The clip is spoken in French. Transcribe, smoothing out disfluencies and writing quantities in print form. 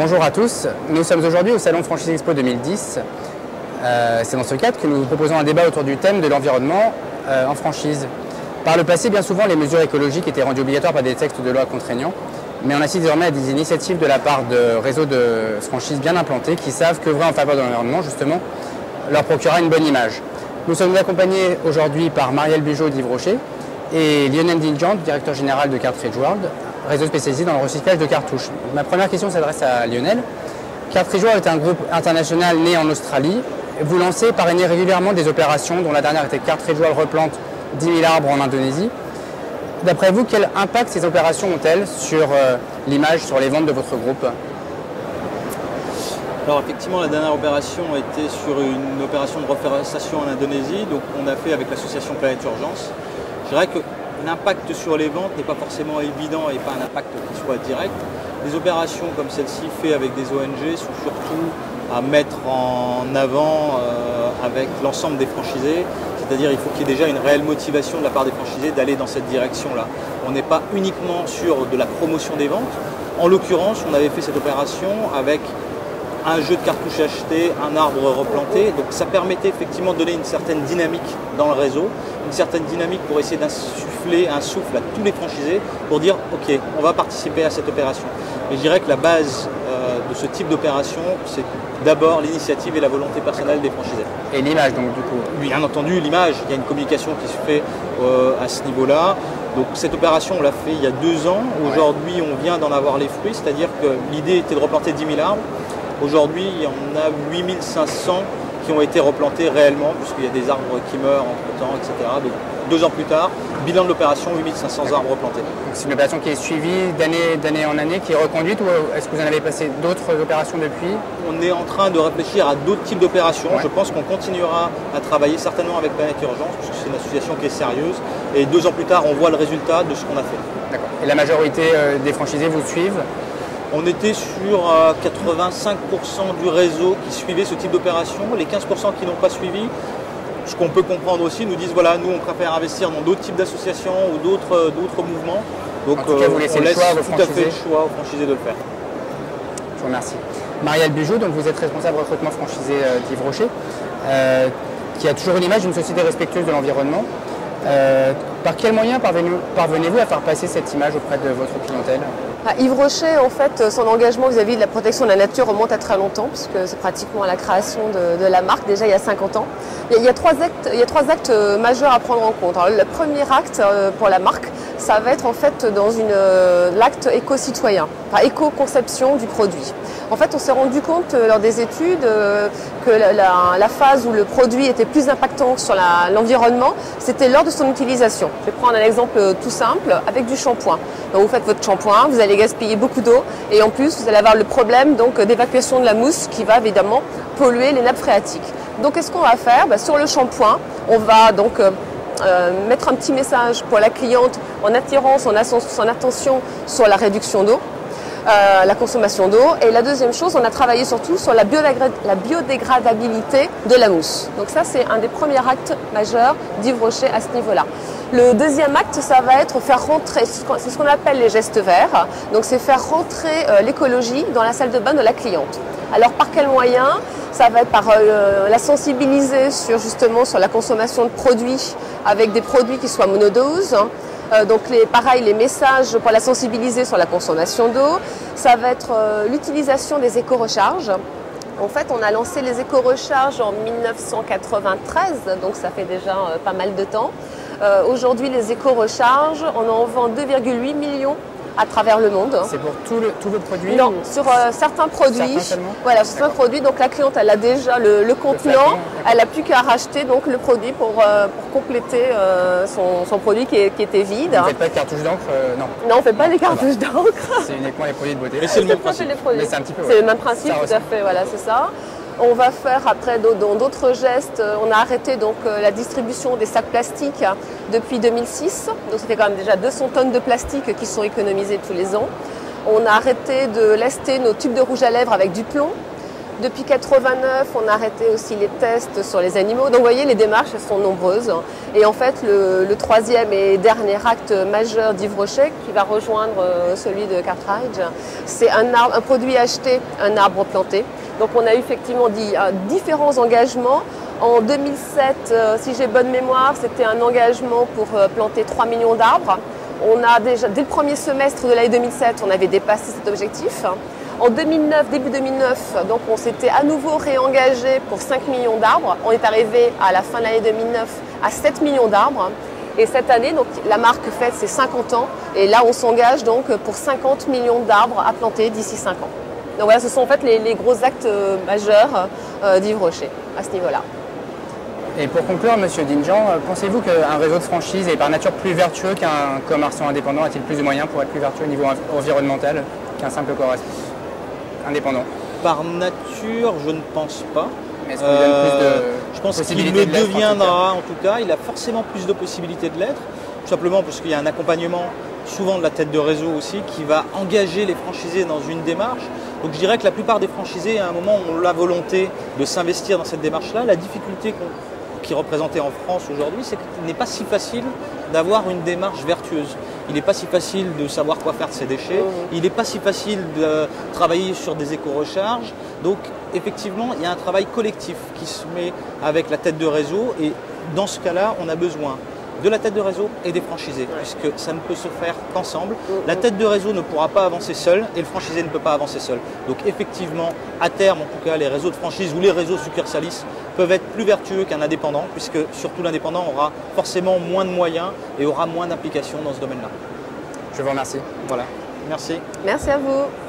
Bonjour à tous, nous sommes aujourd'hui au Salon Franchise Expo 2010. C'est dans ce cadre que nous vous proposons un débat autour du thème de l'environnement en franchise. Par le passé, bien souvent, les mesures écologiques étaient rendues obligatoires par des textes de loi contraignants, mais on assiste désormais à des initiatives de la part de réseaux de franchises bien implantés qui savent qu'œuvrer en faveur de l'environnement, justement, leur procurera une bonne image. Nous sommes accompagnés aujourd'hui par Marielle Bugeaud d'Yves Rocher et Lionel Dingeant, directeur général de Cartridge World, réseau spécialisé dans le recyclage de cartouches. Ma première question s'adresse à Lionel. Cartridge World est un groupe international né en Australie. Vous lancez, parrainez régulièrement des opérations, dont la dernière était Cartridge World replante 10 000 arbres en Indonésie. D'après vous, quel impact ces opérations ont-elles sur l'image, sur les ventes de votre groupe? Alors effectivement, la dernière opération était sur une opération de reforestation en Indonésie, donc on a fait avec l'association Planète Urgence. Je dirais que l'impact sur les ventes n'est pas forcément évident et pas un impact qui soit direct. Des opérations comme celle-ci faites avec des ONG sont surtout à mettre en avant avec l'ensemble des franchisés. C'est-à-dire qu'il faut qu'il y ait déjà une réelle motivation de la part des franchisés d'aller dans cette direction-là. On n'est pas uniquement sur de la promotion des ventes. En l'occurrence, on avait fait cette opération avec un jeu de cartouches acheté, un arbre replanté. Donc ça permettait effectivement de donner une certaine dynamique dans le réseau, une certaine dynamique pour essayer d'insuffler un souffle à tous les franchisés pour dire ok, on va participer à cette opération. Et je dirais que la base de ce type d'opération, c'est d'abord l'initiative et la volonté personnelle des franchisés. Et l'image donc du coup? Bien entendu, l'image. Il y a une communication qui se fait à ce niveau-là. Donc cette opération, on l'a fait il y a 2 ans. Aujourd'hui, on vient d'en avoir les fruits, c'est-à-dire que l'idée était de replanter 10 000 arbres. Aujourd'hui, il y en a 8 500 qui ont été replantés réellement, puisqu'il y a des arbres qui meurent entre-temps, etc. Donc 2 ans plus tard, bilan de l'opération, 8 500 arbres replantés. C'est une opération qui est suivie d'année en année, qui est reconduite, ou est-ce que vous en avez passé d'autres opérations depuis? On est en train de réfléchir à d'autres types d'opérations. Je pense qu'on continuera à travailler certainement avec Planète Urgence, puisque c'est une association qui est sérieuse. Et 2 ans plus tard, on voit le résultat de ce qu'on a fait. D'accord. Et la majorité des franchisés vous suivent? On était sur 85% du réseau qui suivait ce type d'opération. Les 15% qui n'ont pas suivi, ce qu'on peut comprendre aussi, nous disent voilà, nous on préfère investir dans d'autres types d'associations ou d'autres mouvements. Donc en tout cas, vous laissez on laisse le choix tout à fait le choix aux franchisés de le faire. Je vous remercie. Marielle Bugeaud, donc vous êtes responsable recrutement franchisé d'Yves Rocher, qui a toujours une image d'une société respectueuse de l'environnement. Par quels moyens parvenez-vous à faire passer cette image auprès de votre clientèle? Yves Rocher, en fait, son engagement vis-à-vis de la protection de la nature remonte à très longtemps, puisque c'est pratiquement à la création de la marque, déjà il y a 50 ans. Il y a 3 actes majeurs à prendre en compte. Alors, le premier acte pour la marque, ça va être en fait dans l'acte éco-citoyen, éco-conception du produit. En fait, on s'est rendu compte lors des études que la phase où le produit était plus impactant sur l'environnement, c'était lors de son utilisation. Je vais prendre un exemple tout simple avec du shampoing. Donc vous faites votre shampoing, vous allez gaspiller beaucoup d'eau et en plus vous allez avoir le problème d'évacuation de la mousse qui va évidemment polluer les nappes phréatiques. Donc qu'est-ce qu'on va faire? Sur le shampoing, on va donc mettre un petit message pour la cliente en attirant son attention sur la réduction d'eau. La consommation d'eau. Et la deuxième chose, on a travaillé surtout sur la biodégradabilité de la mousse. Donc ça, c'est un des premiers actes majeurs d'Yves Rocher à ce niveau-là. Le deuxième acte, ça va être faire rentrer, c'est ce qu'on appelle les gestes verts. Donc c'est faire rentrer l'écologie dans la salle de bain de la cliente. Alors par quels moyens? Ça va être par la sensibiliser sur la consommation de produits avec des produits qui soient monodoses. Donc pareil, les messages pour la sensibiliser sur la consommation d'eau. Ça va être l'utilisation des éco-recharges. En fait, on a lancé les éco-recharges en 1993, donc ça fait déjà pas mal de temps. Aujourd'hui, les éco-recharges, on en vend 2,8 millions à travers le monde. C'est pour tous vos produits? Non, sur certains produits. Voilà, sur certains produits. Donc la cliente, elle a déjà le contenant, elle n'a plus qu'à racheter donc le produit pour compléter son produit qui était vide. Vous ne faites pas de cartouches d'encre? Non. Non, on ne fait pas des cartouches d'encre. C'est uniquement les produits de beauté. Mais c'est le même principe. Mais c'est un petit peu. C'est le même principe, tout à fait. Voilà, c'est ça. On va faire après dans d'autres gestes. On a arrêté donc la distribution des sacs plastiques depuis 2006. Donc ça fait quand même déjà 200 tonnes de plastique qui sont économisées tous les ans. On a arrêté de lester nos tubes de rouge à lèvres avec du plomb. Depuis 89, on a arrêté aussi les tests sur les animaux. Donc vous voyez, les démarches elles sont nombreuses. Et en fait, le troisième et dernier acte majeur d'Yves Rocher, qui va rejoindre celui de Cartwright, c'est un produit acheté, un arbre planté. Donc on a eu effectivement différents engagements. En 2007, si j'ai bonne mémoire, c'était un engagement pour planter 3 millions d'arbres. On a déjà, dès le premier semestre de l'année 2007, on avait dépassé cet objectif. En 2009, début 2009, donc on s'était à nouveau réengagé pour 5 millions d'arbres. On est arrivé à la fin de l'année 2009 à 7 millions d'arbres. Et cette année, donc, la marque fête ses 50 ans. Et là, on s'engage donc pour 50 millions d'arbres à planter d'ici 5 ans. Donc voilà, ce sont en fait les gros actes majeurs d'Yves Rocher à ce niveau-là. Et pour conclure, Monsieur Dinjean, pensez-vous qu'un réseau de franchise est par nature plus vertueux qu'un commerçant indépendant? A-t-il plus de moyens pour être plus vertueux au niveau environnemental qu'un simple indépendant? Par nature, je ne pense pas. Mais est-ce qu'on lui donne plus de je pense qu'il possibilités le de l'être, deviendra en tout cas. Il a forcément plus de possibilités de l'être, tout simplement parce qu'il y a un accompagnement souvent de la tête de réseau aussi qui va engager les franchisés dans une démarche. Donc je dirais que la plupart des franchisés à un moment ont la volonté de s'investir dans cette démarche-là. La difficulté qui est représentée en France aujourd'hui, c'est qu'il n'est pas si facile d'avoir une démarche vertueuse. Il n'est pas si facile de savoir quoi faire de ses déchets. Il n'est pas si facile de travailler sur des éco-recharges. Donc effectivement, il y a un travail collectif qui se met avec la tête de réseau. Et dans ce cas-là, on a besoin de la tête de réseau et des franchisés, puisque ça ne peut se faire qu'ensemble. La tête de réseau ne pourra pas avancer seule et le franchisé ne peut pas avancer seul. Donc effectivement, à terme, en tout cas, les réseaux de franchise ou les réseaux succursalistes peuvent être plus vertueux qu'un indépendant, puisque surtout l'indépendant aura forcément moins de moyens et aura moins d'implication dans ce domaine-là. Je vous remercie. Voilà. Merci. Merci à vous.